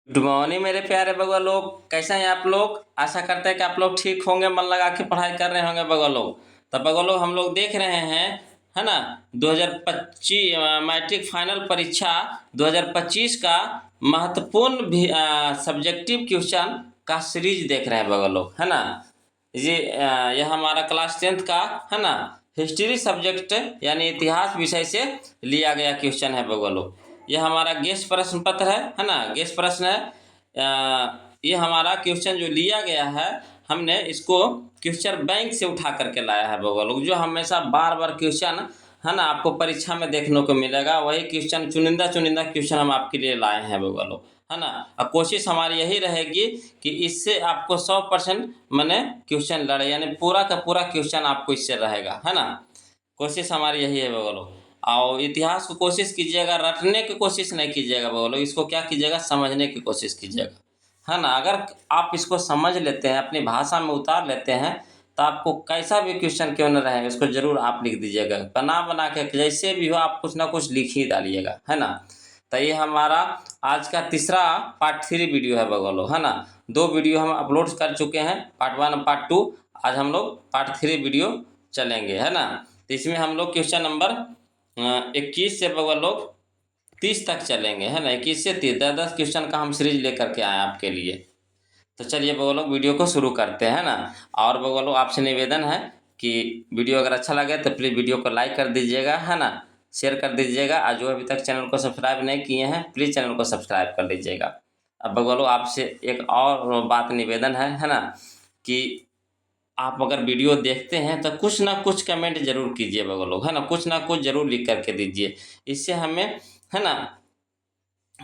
Good morning मेरे प्यारे बगवा लोग। कैसे हैं आप लोग? आशा करते हैं कि आप लोग ठीक होंगे, मन लगा के पढ़ाई कर रहे होंगे बगवा लोग। तो बगवा लोग हम लोग देख रहे हैं, है ना, 2025 मैट्रिक फाइनल परीक्षा 2025 का महत्वपूर्ण भी सब्जेक्टिव क्वेश्चन का सीरीज देख रहे हैं बगवा लोग, है ना। यह हमारा क्लास 10th का, है ना, हिस्ट्री सब्जेक्ट यानी इतिहास विषय से लिया गया क्वेश्चन है बगवा लोग। यह हमारा गेस्ट प्रश्न पत्र है ना, गेस्ट प्रश्न है। ये हमारा क्वेश्चन जो लिया गया है, हमने इसको क्वेश्चन बैंक से उठा करके लाया है बगवा लोग। जो हमेशा बार बार क्वेश्चन, है ना, आपको परीक्षा में देखने को मिलेगा, वही क्वेश्चन चुनिंदा चुनिंदा क्वेश्चन हम आपके लिए लाए हैं बगवा लोग, है ना। और कोशिश हमारी यही रहेगी कि इससे आपको 100% मैंने क्वेश्चन लड़े, यानी पूरा का पूरा क्वेश्चन आपको इससे रहेगा, है ना। कोशिश हमारी यही है बगवा लोग। और इतिहास को कोशिश कीजिएगा, रटने की कोशिश नहीं कीजिएगा बगवा लोग, इसको क्या कीजिएगा, समझने की कोशिश कीजिएगा, है ना। अगर आप इसको समझ लेते हैं, अपनी भाषा में उतार लेते हैं, तो आपको कैसा भी क्वेश्चन क्यों न रहे, उसको जरूर आप लिख दीजिएगा, बना बना के जैसे भी हो आप कुछ ना कुछ लिख ही डालिएगा, है ना। तो ये हमारा आज का तीसरा पार्ट 3 वीडियो है बगवा लोग, है ना। 2 वीडियो हम अपलोड कर चुके हैं, पार्ट 1 और पार्ट 2। आज हम लोग पार्ट 3 वीडियो चलेंगे, है ना। तो इसमें हम लोग क्वेश्चन नंबर 21 से बगवा लोग 30 तक चलेंगे, है ना। 21 से 30 10 क्वेश्चन का हम सीरीज लेकर के आए आपके लिए। तो चलिए बगवा लोग वीडियो को शुरू करते हैं, है ना। और बगवा लोग आपसे निवेदन है कि वीडियो अगर अच्छा लगे तो प्लीज़ वीडियो को लाइक कर दीजिएगा, है ना, शेयर कर दीजिएगा। और जो अभी तक चैनल को सब्सक्राइब नहीं किए हैं, प्लीज़ चैनल को सब्सक्राइब कर लीजिएगा। अब बगवा लोग आपसे एक और बात निवेदन है ना, कि आप अगर वीडियो देखते हैं तो कुछ ना कुछ कमेंट जरूर कीजिए बगवा लोग, है ना, कुछ ना कुछ जरूर लिख करके दीजिए। इससे हमें, है ना,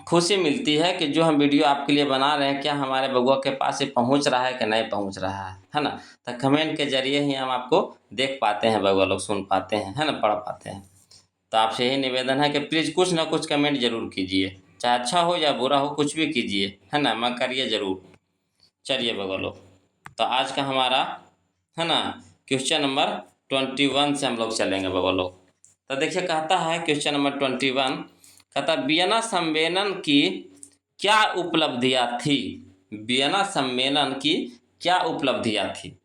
खुशी मिलती है कि जो हम वीडियो आपके लिए बना रहे हैं, क्या हमारे बगुआ के पास ये पहुंच रहा है कि नहीं पहुंच रहा है ना। तो कमेंट के जरिए ही हम आपको देख पाते हैं बगुआ लोग, सुन पाते हैं, है ना, पढ़ पाते हैं। तो आपसे यही निवेदन है कि प्लीज़ कुछ ना कुछ कमेंट जरूर कीजिए, चाहे अच्छा हो या बुरा हो, कुछ भी कीजिए, है ना, मैं करिए जरूर। चलिए बगुआ लोग, तो आज का हमारा, है ना, क्वेश्चन नंबर 21 से हम लोग चलेंगे बगुआ लोग। तो देखिए कहता है क्वेश्चन नंबर 21, कहता वियना सम्मेलन की क्या उपलब्धियां थी। वियना सम्मेलन की क्या उपलब्धियां थी।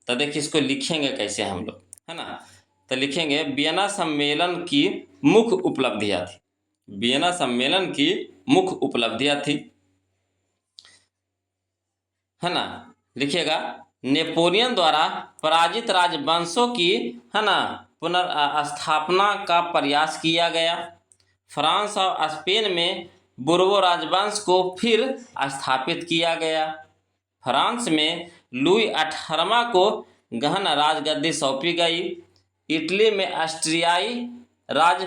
तो देखिए इसको लिखेंगे कैसे हम लोग, है ना। तो लिखेंगे वियना सम्मेलन की मुख्य उपलब्धियां थी। वियना सम्मेलन की मुख्य उपलब्धियां थी, है ना। लिखिएगा नेपोलियन द्वारा पराजित राजवंशों की, है ना, पुनर्स्थापना का प्रयास किया गया। फ्रांस और स्पेन में बुर्बो राजवंश को फिर स्थापित किया गया। फ्रांस में लुई 18वां को गहन राजगद्दी सौंपी गई। इटली में ऑस्ट्रियाई राज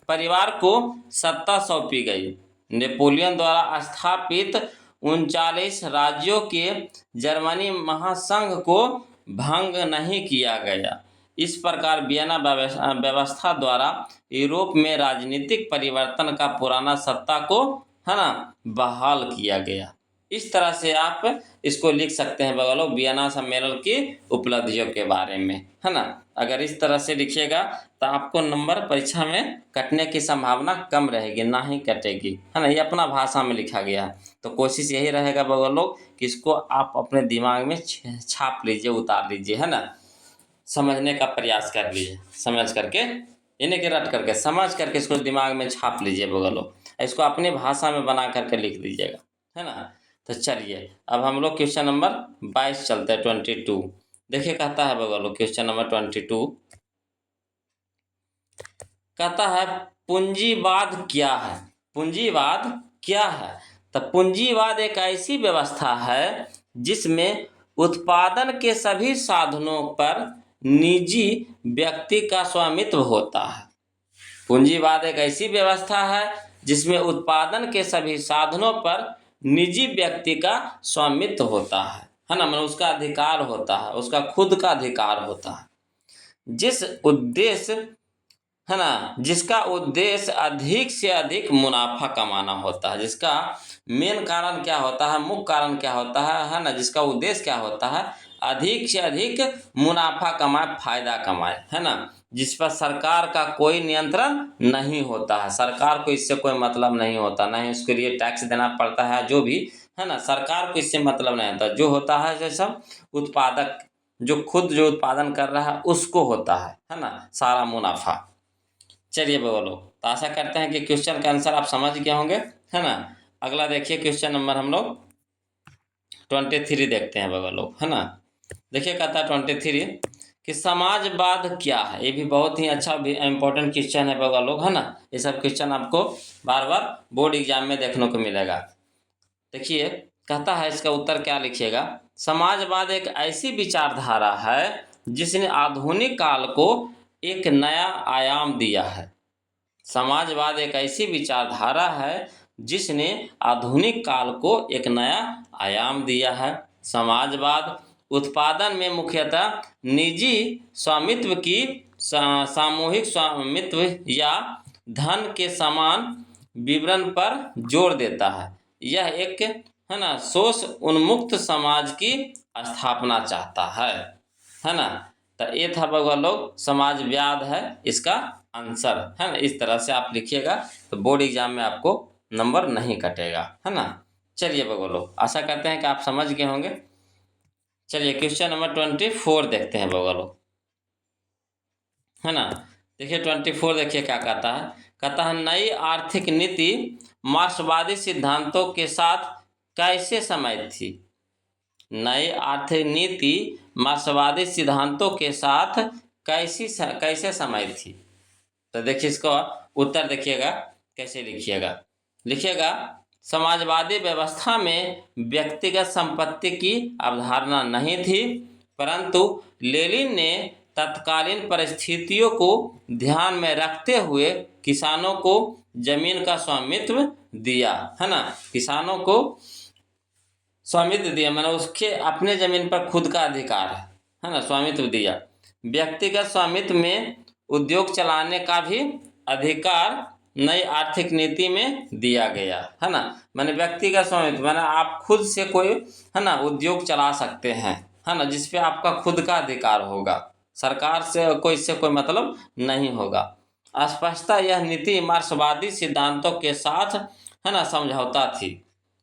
परिवार को सत्ता सौंपी गई। नेपोलियन द्वारा स्थापित 39 राज्यों के जर्मनी महासंघ को भंग नहीं किया गया। इस प्रकार वियना व्यवस्था द्वारा यूरोप में राजनीतिक परिवर्तन का पुराना सत्ता को, है ना, बहाल किया गया। इस तरह से आप इसको लिख सकते हैं बगल लोग, वियना सम्मेलन की उपलब्धियों के बारे में, है ना। अगर इस तरह से लिखिएगा तो आपको नंबर परीक्षा में कटने की संभावना कम रहेगी, ना ही कटेगी, है ना। ये अपना भाषा में लिखा गया है, तो कोशिश यही रहेगा बगल लोग कि इसको आप अपने दिमाग में छाप लीजिए, उतार लीजिए, है ना। समझने का प्रयास कर लीजिए, समझ करके, इन्हें के रट करके समझ करके इसको दिमाग में छाप लीजिए बगल लोग, इसको अपनी भाषा में बना करके लिख दीजिएगा, है ना। तो चलिए अब हम लोग क्वेश्चन नंबर 22 चलते हैं, 22। देखिए कहता है बगल लोग क्वेश्चन नंबर 22, कहता है पूंजीवाद क्या है। पूंजीवाद क्या है। तो पूंजीवाद एक ऐसी व्यवस्था है जिसमें उत्पादन के सभी साधनों पर निजी व्यक्ति का स्वामित्व होता है। पूंजीवाद एक ऐसी व्यवस्था है जिसमें उत्पादन के सभी साधनों पर निजी व्यक्ति का स्वामित्व होता है ना, मतलब उसका अधिकार होता है, उसका खुद का अधिकार होता है। जिस उद्देश्य, है ना, जिसका उद्देश्य अधिक से अधिक मुनाफा कमाना होता है। जिसका मेन कारण क्या होता है, मुख्य कारण क्या होता है ना, जिसका उद्देश्य क्या होता है, अधिक से अधिक मुनाफा कमाए, फायदा कमाए, है ना। जिस पर सरकार का कोई नियंत्रण नहीं होता है, सरकार को इससे कोई मतलब नहीं होता, नहीं उसके लिए टैक्स देना पड़ता है, जो भी है ना। सरकार को इससे मतलब नहीं होता, जो होता है जो सब उत्पादक, जो खुद जो उत्पादन कर रहा है उसको होता है ना, सारा मुनाफा। चलिए बोलो, तो आशा करते हैं कि क्वेश्चन का आंसर आप समझ गए होंगे, है ना। अगला देखिए क्वेश्चन नंबर हम लोग 23 देखते हैं बगल लोग, है ना। देखिए कहता है 23 कि समाजवाद क्या है। ये भी बहुत ही अच्छा भी इम्पोर्टेंट क्वेश्चन है बगल लोग, है ना। ये सब क्वेश्चन आपको बार बार बोर्ड एग्जाम में देखने को मिलेगा। देखिए कहता है इसका उत्तर क्या लिखिएगा। समाजवाद एक ऐसी विचारधारा है जिसने आधुनिक काल को एक नया आयाम दिया है। समाजवाद एक ऐसी विचारधारा है जिसने आधुनिक काल को एक नया आयाम दिया है। समाजवाद उत्पादन में मुख्यतः निजी स्वामित्व की सामूहिक स्वामित्व या धन के समान विवरण पर जोर देता है। यह एक, है ना, शोष उन्मुक्त समाज की स्थापना चाहता है ना। तो ये था बगल लोग समाजवाद है इसका आंसर, है ना। इस तरह से आप लिखिएगा तो बोर्ड एग्जाम में आपको नंबर नहीं कटेगा, है ना। चलिए बगल लोग, आशा करते हैं कि आप समझ गए होंगे। चलिए क्वेश्चन नंबर 24 देखते हैं बगल लोग, है ना। देखिए 24 देखिए क्या कहता है। कहता है नई आर्थिक नीति मार्क्सवादी सिद्धांतों के साथ कैसे समाहित थी। नई आर्थिक नीति मार्क्सवादी सिद्धांतों के साथ कैसे समाहित थी। तो देखिए इसका उत्तर देखिएगा कैसे लिखिएगा। लिखिएगा समाजवादी व्यवस्था में व्यक्तिगत संपत्ति की अवधारणा नहीं थी, परंतु लेनिन ने तत्कालीन परिस्थितियों को ध्यान में रखते हुए किसानों को जमीन का स्वामित्व दिया, है ना। किसानों को स्वामित्व दिया, मैंने उसके अपने जमीन पर खुद का अधिकार है ना, स्वामित्व दिया। व्यक्तिगत स्वामित्व में उद्योग चलाने का भी अधिकार नई आर्थिक नीति में दिया गया, है ना। मैंने व्यक्तिगत स्वामित्व मैंने आप खुद से कोई, है ना, उद्योग चला सकते हैं, है ना, जिसपे आपका खुद का अधिकार होगा, सरकार से कोई इससे कोई मतलब नहीं होगा। स्पष्टता यह नीति मार्क्सवादी सिद्धांतों के साथ, है ना, समझौता थी।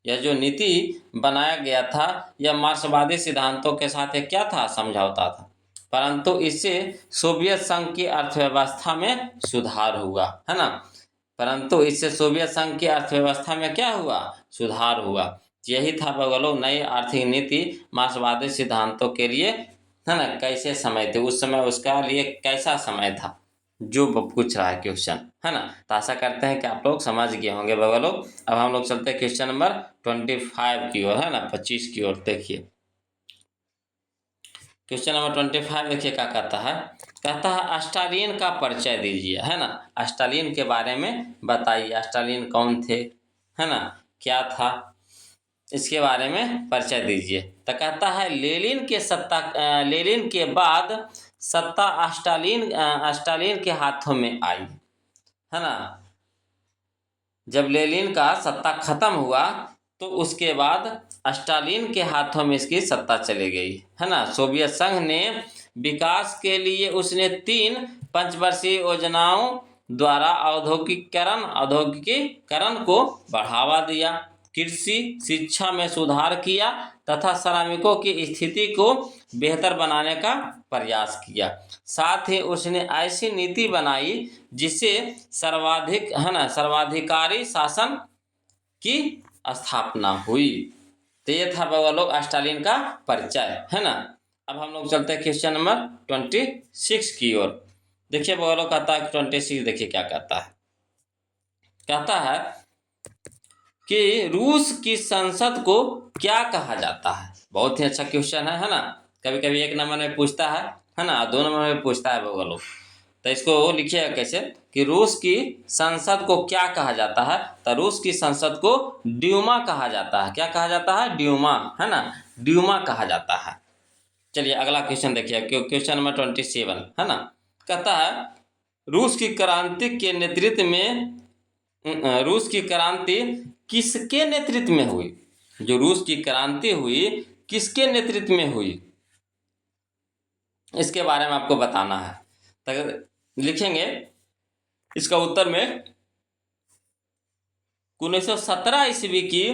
यह जो नीति बनाया गया था यह मार्क्सवादी सिद्धांतों के साथ एक क्या था, समझौता था। परंतु इससे सोवियत संघ की अर्थव्यवस्था में सुधार हुआ, है ना। परंतु इससे सोवियत संघ की अर्थव्यवस्था में क्या हुआ, सुधार हुआ। यही था बगलो नई आर्थिक नीति मार्क्सवादी सिद्धांतों के लिए, है ना, कैसे समय थे उस समय, उसका लिए कैसा समय था जो पूछ रहा है क्वेश्चन, है ना। तो आशा करते हैं कि आप लोग समझ गए होंगे बगलो। अब हम लोग चलते हैं क्वेश्चन नंबर 25 की ओर, है ना, 25 की ओर। देखिए क्वेश्चन नंबर 25 देखिए क्या कहता है। कहता है स्टालिन का परिचय दीजिए, है ना। स्टालिन के बारे में बताइए, स्टालिन कौन थे, है ना, क्या था, इसके बारे में परिचय दीजिए। तो कहता है लेनिन के बाद सत्ता स्टालिन के हाथों में आई, है ना। जब लेनिन का सत्ता खत्म हुआ तो उसके बाद स्टालिन के हाथों में इसकी सत्ता चली गई, है ना। सोवियत संघ ने विकास के लिए उसने 3 पंचवर्षीय योजनाओं द्वारा औद्योगिकीकरण को बढ़ावा दिया, कृषि शिक्षा में सुधार किया तथा श्रमिकों की स्थिति को बेहतर बनाने का प्रयास किया। साथ ही उसने ऐसी नीति बनाई जिससे सर्वाधिक, है ना, सर्वाधिकारी शासन की स्थापना हुई। तो ये था बाबा लोग स्टालिन का परिचय, है ना। अब हम लोग चलते हैं क्वेश्चन नंबर 26 की ओर। देखिए बाबा लोग कहता है 26 देखिए क्या कहता है। कहता है कि रूस की संसद को क्या कहा जाता है। बहुत ही अच्छा क्वेश्चन है ना। कभी कभी 1 नंबर में पूछता है ना, 2 नंबर में पूछता है बाबा लोग। तो इसको लिखिएगा कैसे कि रूस की संसद को क्या कहा जाता है। तो रूस की संसद को ड्यूमा कहा जाता है। क्या कहा जाता है, ड्यूमा, है ना, ड्यूमा कहा जाता है। चलिए अगला क्वेश्चन देखिए, क्वेश्चन नंबर 27, है ना। कहता है रूस की क्रांति के नेतृत्व में, रूस की क्रांति किसके नेतृत्व में हुई। जो रूस की क्रांति हुई किसके नेतृत्व में हुई, इसके बारे में आपको बताना है। तो लिखेंगे इसका उत्तर में 1917 ईस्वी की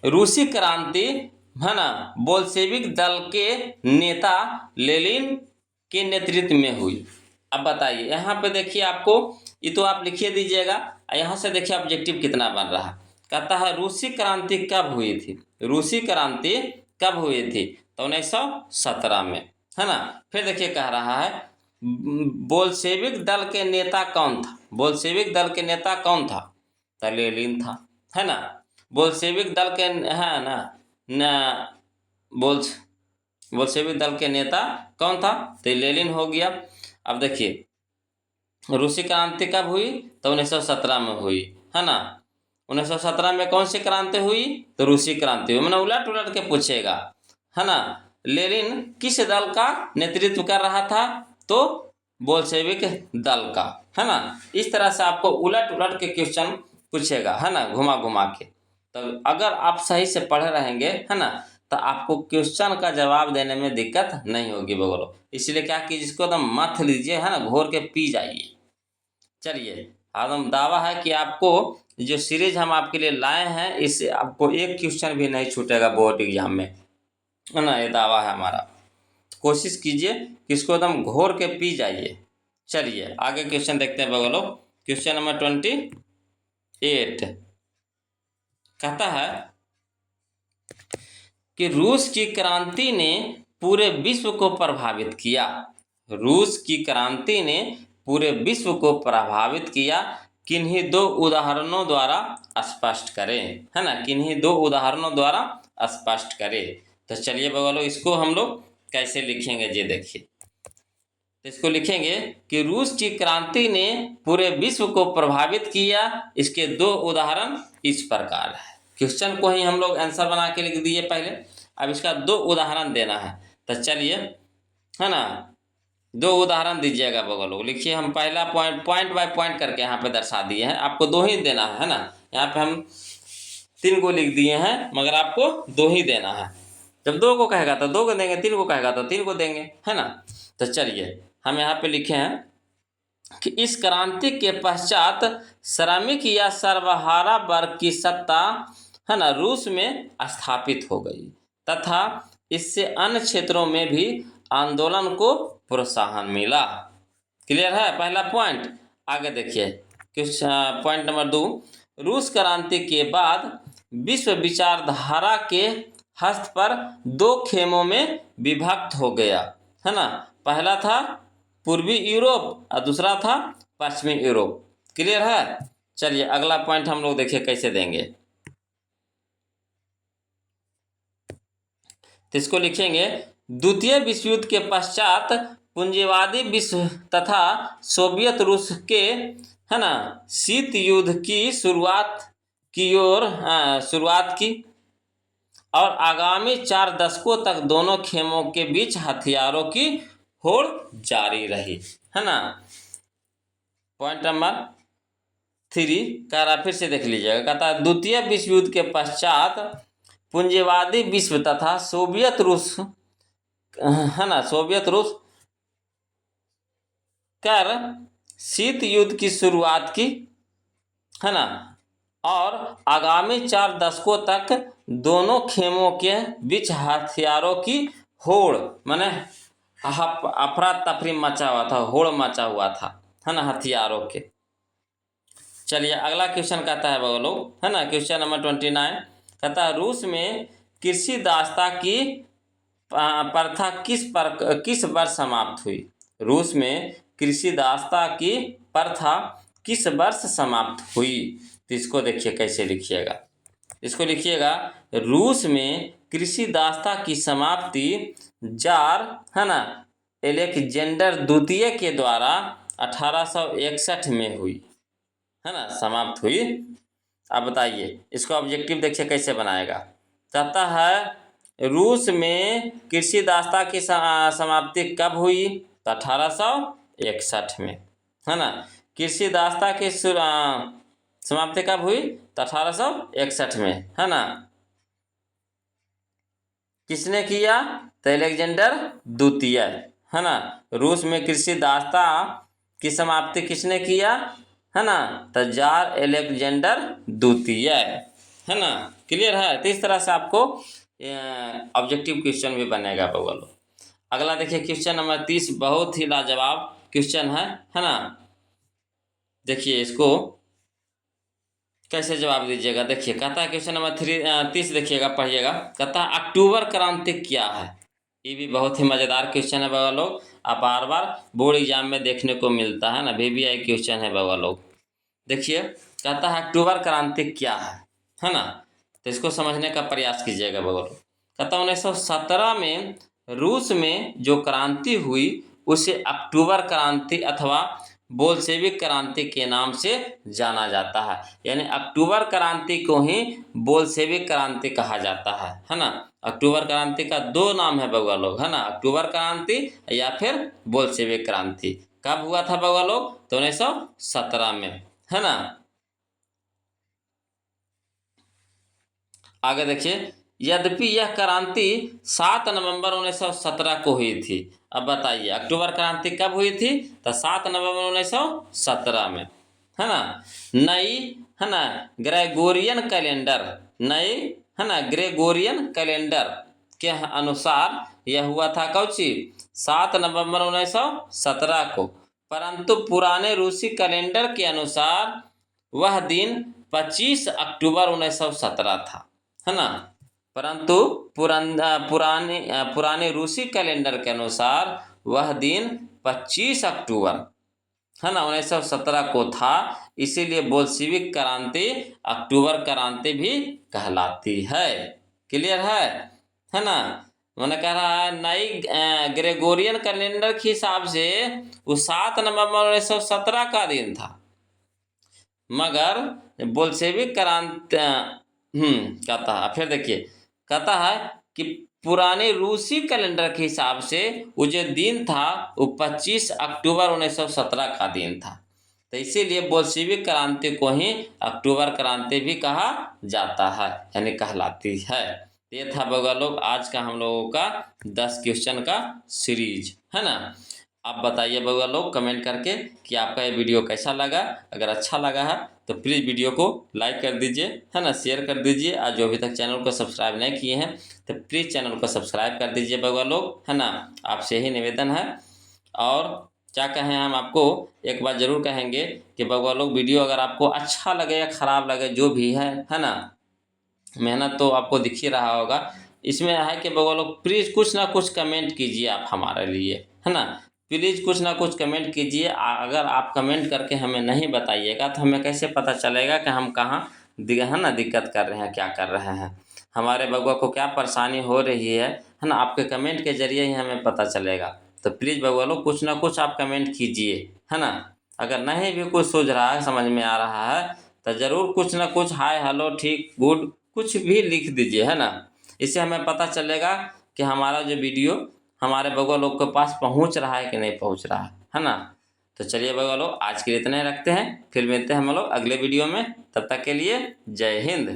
रूसी क्रांति, है ना, बोल्शेविक दल के नेता लेनिन के नेतृत्व में हुई। अब बताइए, यहाँ पे देखिए आपको, ये तो आप लिखिए दीजिएगा, यहाँ से देखिए ऑब्जेक्टिव कितना बन रहा। कहता है रूसी क्रांति कब हुई थी, रूसी क्रांति कब हुई थी, तो 1917 में, है ना। फिर देखिए कह रहा है बोल्शेविक दल के नेता कौन था, बोल्शेविक दल के नेता कौन था, तो लेनिन था, है ना। बोल्शेविक दल के, है ना, बोल्शेविक दल के नेता कौन था, तो लेनिन हो गया। अब देखिए रूसी क्रांति कब हुई, तो 1917 में हुई, है ना। 1917 में कौन सी क्रांति हुई, तो रूसी क्रांति हुई। मैंने उलट उलट के पूछेगा, है ना। लेनिन किस दल का नेतृत्व कर रहा था, तो बोल्शेविक दल का, है ना। इस तरह से आपको उलट उलट के क्वेश्चन पूछेगा, है ना, घुमा घुमा के। तो अगर आप सही से पढ़े रहेंगे, है ना, तो आपको क्वेश्चन का जवाब देने में दिक्कत नहीं होगी बगलो। इसलिए क्या कीजिए, इसको एकदम मथ लीजिए, है ना, घोर के पी जाइए। चलिए, एकदम दावा है कि आपको जो सीरीज हम आपके लिए लाए हैं, इससे आपको एक क्वेश्चन भी नहीं छूटेगा बोर्ड एग्जाम में, है ना, ये दावा है हमारा। कोशिश कीजिए कि इसको एकदम घोर के पी जाइए। चलिए आगे क्वेश्चन देखते हैं बगलो। क्वेश्चन नंबर 28 कहता है कि रूस की क्रांति ने पूरे विश्व को प्रभावित किया, रूस की क्रांति ने पूरे विश्व को प्रभावित किया, किन्हीं दो उदाहरणों द्वारा स्पष्ट करें, है ना, किन्हीं दो उदाहरणों द्वारा स्पष्ट करें। तो चलिए बगलो, इसको हम लोग कैसे लिखेंगे, ये देखिए। तो इसको लिखेंगे कि रूस की क्रांति ने पूरे विश्व को प्रभावित किया, इसके दो उदाहरण इस प्रकार है। क्वेश्चन को ही हम लोग आंसर बना के लिख दिए पहले, अब इसका दो उदाहरण देना है। तो चलिए, है ना, दो उदाहरण दीजिएगा बगल। लिखिए, हम पहला पॉइंट बाय पॉइंट करके यहाँ पे दर्शा दिए हैं, आपको दो ही देना है ना। यहाँ पे हम 3 को लिख दिए हैं, मगर आपको 2 ही देना है। जब 2 को कहेगा तो 2 को देंगे, 3 को कहेगा तो 3 को देंगे, है ना। तो चलिए हम यहाँ पे लिखे हैं कि इस क्रांति के पश्चात श्रमिक या सर्वहारा वर्ग की सत्ता, है ना, रूस में स्थापित हो गई तथा इससे अन्य क्षेत्रों में भी आंदोलन को प्रोत्साहन मिला। क्लियर है पहला पॉइंट। आगे देखिए पॉइंट नंबर 2, रूस क्रांति के बाद विश्व विचारधारा के हस्त पर 2 खेमों में विभक्त हो गया, है ना। पहला था पूर्वी यूरोप और दूसरा था पश्चिमी यूरोप। क्लियर है। चलिए अगला पॉइंट हम लोग देखिए कैसे देंगे। तो इसको लिखेंगे, द्वितीय विश्व युद्ध के पश्चात पूंजीवादी विश्व तथा सोवियत रूस के, है ना, शीत युद्ध की शुरुआत की और आगामी 4 दशकों तक दोनों खेमों के बीच हथियारों की होड़ जारी रही, है ना। पॉइंट नंबर 3 कह रहा, फिर से देख लीजिएगा, कहता है द्वितीय विश्व युद्ध के पश्चात पूंजीवादी विश्व तथा सोवियत रूस, है ना, सोवियत रूस कर शीत युद्ध की शुरुआत की, है ना, और आगामी 4 दशकों तक दोनों खेमों के बीच हथियारों की होड़, माने अफरा तफरी मचा हुआ था, होड़ मचा हुआ था, है ना, हथियारों के। चलिए अगला क्वेश्चन कहता है बगलो, है ना, क्वेश्चन नंबर 29 कहता है रूस में कृषि दासता की प्रथा किस वर्ष समाप्त हुई, रूस में कृषि दासता की प्रथा किस वर्ष समाप्त हुई। तो इसको देखिए कैसे लिखिएगा, इसको लिखिएगा, रूस में कृषि दासता की समाप्ति जार, है ना, अलेक्जेंडर द्वितीय के द्वारा 1861 में हुई, है ना, समाप्त हुई। अब बताइए इसको ऑब्जेक्टिव देखिए कैसे बनाएगा। कहता है रूस में कृषि दासता की समाप्ति कब हुई, तो 1861 में, है ना। कृषि दासता की समाप्ति कब हुई, तो 1861 में, है ना। किसने किया, तो अलेक्जेंडर द्वितीय, है ना। रूस में कृषि दासता की समाप्ति किसने किया, है ना, तो जार अलेक्जेंडर द्वितीय, है ना। क्लियर है। तो इस तरह से आपको ऑब्जेक्टिव क्वेश्चन भी बनेगा बउआ लोग। अगला देखिए क्वेश्चन नंबर 30, बहुत ही लाजवाब क्वेश्चन है ना। देखिए इसको कैसे जवाब दीजिएगा। देखिए कहता है क्वेश्चन नंबर 30 देखिएगा, पढ़िएगा। कहता है अक्टूबर क्रांति क्या है। ये भी बहुत ही मज़ेदार क्वेश्चन है बाबा लोग, आप बार बार बोर्ड एग्जाम में देखने को मिलता है ना, VVI क्वेश्चन है बाबा लोग। देखिए कहता है अक्टूबर क्रांति क्या है ना। तो इसको समझने का प्रयास कीजिएगा बाबा लोग। कहता है 1917 में रूस में जो क्रांति हुई उसे अक्टूबर क्रांति अथवा बोल्शेविक क्रांति के नाम से जाना जाता है। यानी अक्टूबर क्रांति को ही बोल्शेविक क्रांति कहा जाता है ना। अक्टूबर क्रांति का दो नाम है बउआ लोग, है ना, अक्टूबर क्रांति या फिर बोल्शेविक क्रांति। कब हुआ था बउआ लोग, तो 1917 में, है ना। आगे देखिए, यद्यपि यह क्रांति 7 नवंबर 1917 को हुई थी। अब बताइए अक्टूबर क्रांति कब हुई थी, तो 7 नवंबर 1917 में, है ना। नई, है ना, ग्रेगोरियन कैलेंडर, नई, है ना, ग्रेगोरियन कैलेंडर के अनुसार यह हुआ था कौची 7 नवंबर 1917 को, परंतु पुराने रूसी कैलेंडर के अनुसार वह दिन 25 अक्टूबर 1917 था, है ना। परंतु पुराने रूसी कैलेंडर के अनुसार वह दिन 25 अक्टूबर, है ना, 1917 को था। इसीलिए बोल्शेविक क्रांति अक्टूबर क्रांति भी कहलाती है। क्लियर है ना। मैंने कह रहा है नई ग्रेगोरियन कैलेंडर के हिसाब से वो 7 नवंबर 1917 का दिन था, मगर बोल्शेविक क्रांति कहता है, फिर देखिए कहता है कि पुराने रूसी कैलेंडर के हिसाब से वो जो दिन था वो 25 अक्टूबर 1917 का दिन था। तो इसीलिए बोल्शेविक क्रांति को ही अक्टूबर क्रांति भी कहा जाता है, यानी कहलाती है। ये था बउआ लोग आज का हम लोगों का 10 क्वेश्चन का सीरीज, है ना। आप बताइए बउआ लोग कमेंट करके कि आपका ये वीडियो कैसा लगा। अगर अच्छा लगा है तो प्लीज़ वीडियो को लाइक कर दीजिए, है ना, शेयर कर दीजिए। और जो अभी तक चैनल को सब्सक्राइब नहीं किए हैं तो प्लीज़ चैनल को सब्सक्राइब कर दीजिए बउआ लोग, है ना। आपसे ही निवेदन है। और क्या कहें, हम आपको एक बात ज़रूर कहेंगे कि बउआ लोग वीडियो अगर आपको अच्छा लगे या ख़राब लगे जो भी है ना, मेहनत तो आपको दिख ही रहा होगा। इसमें है कि बउआ लोग प्लीज़ कुछ ना कुछ कमेंट कीजिए आप हमारे लिए, है ना। प्लीज़ कुछ ना कुछ कमेंट कीजिए। अगर आप कमेंट करके हमें नहीं बताइएगा तो हमें कैसे पता चलेगा कि हम कहाँ है ना दिक्कत कर रहे हैं, क्या कर रहे हैं, हमारे बउआ को क्या परेशानी हो रही है ना। आपके कमेंट के ज़रिए ही हमें पता चलेगा। तो प्लीज़ बउआ लोग कुछ ना कुछ आप कमेंट कीजिए, है ना। अगर नहीं भी कुछ सूझ रहा है, समझ में आ रहा है, तो ज़रूर कुछ ना कुछ हाय हेलो ठीक गुड कुछ भी लिख दीजिए, है ना। इससे हमें पता चलेगा कि हमारा जो वीडियो हमारे बउआ लोग के पास पहुंच रहा है कि नहीं पहुंच रहा है ना। तो चलिए बउआ लोग आज के लिए इतने रखते हैं, फिर मिलते हैं हम लोग अगले वीडियो में। तब तक के लिए जय हिंद।